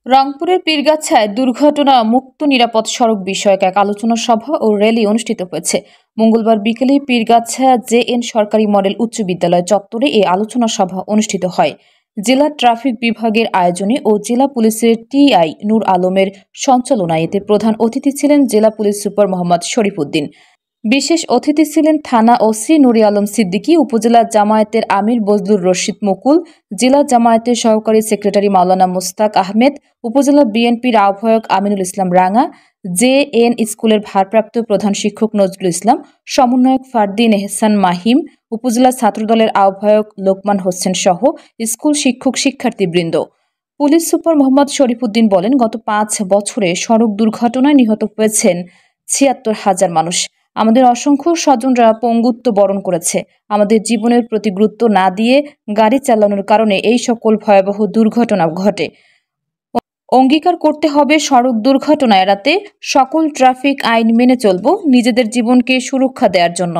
রংপুরের পীরগাছায় দুর্ঘটনা মুক্ত নিরাপদ সড়ক বিষয়ক এক আলোচনা সভা ও র্যালি অনুষ্ঠিত হয়েছে। মঙ্গলবার বিকেলে পীরগাছা জে.এন সরকারি মডেল উচ্চ বিদ্যালয় চত্বরে এই আলোচনা সভা অনুষ্ঠিত হয়। জেলা ট্রাফিক বিভাগের আয়োজনে ও জেলা পুলিশের টিআই নূর আলমের সঞ্চালনায় এতে প্রধান অতিথি ছিলেন জেলা পুলিশ সুপার মোহাম্মদ শরীফ উদ্দিন। বিশেষ অতিথি ছিলেন থানা ওসি নুরে আলম সিদ্দিকী, উপজেলা জামায়াতের আমির বজলুর রশিদ মুকুল, জেলা জামায়াতের সহকারী সেক্রেটারি মাওলানা মুস্তাক আহমেদ, উপজেলা বিএনপির আহ্বায়ক আমিনুল ইসলাম রাঙা, জে.এন স্কুলের ভারপ্রাপ্ত প্রধান শিক্ষক নজরুল ইসলাম, সমন্বয়ক ফারদিন এহসান মাহিম, উপজেলা ছাত্রদলের আহ্বায়ক লোকমান হোসেন সহ স্কুল শিক্ষক শিক্ষার্থীবৃন্দ। পুলিশ সুপার মোহাম্মদ শরীফ উদ্দিন বলেন, গত 5 বছরে সড়ক দুর্ঘটনায় নিহত হয়েছেন ৭৬,০০০ মানুষ। আমাদের অসংখ্য স্বজনরা পঙ্গুত্ব বরণ করেছে। আমাদের জীবনের প্রতি গুরুত্ব না দিয়ে গাড়ি চালানোর কারণে এই সকল ভয়াবহ দুর্ঘটনা ঘটে। অঙ্গীকার করতে হবে সড়ক দুর্ঘটনা এড়াতে সকল ট্রাফিক আইন মেনে চলব, নিজেদের জীবনকে সুরক্ষা দেওয়ার জন্য।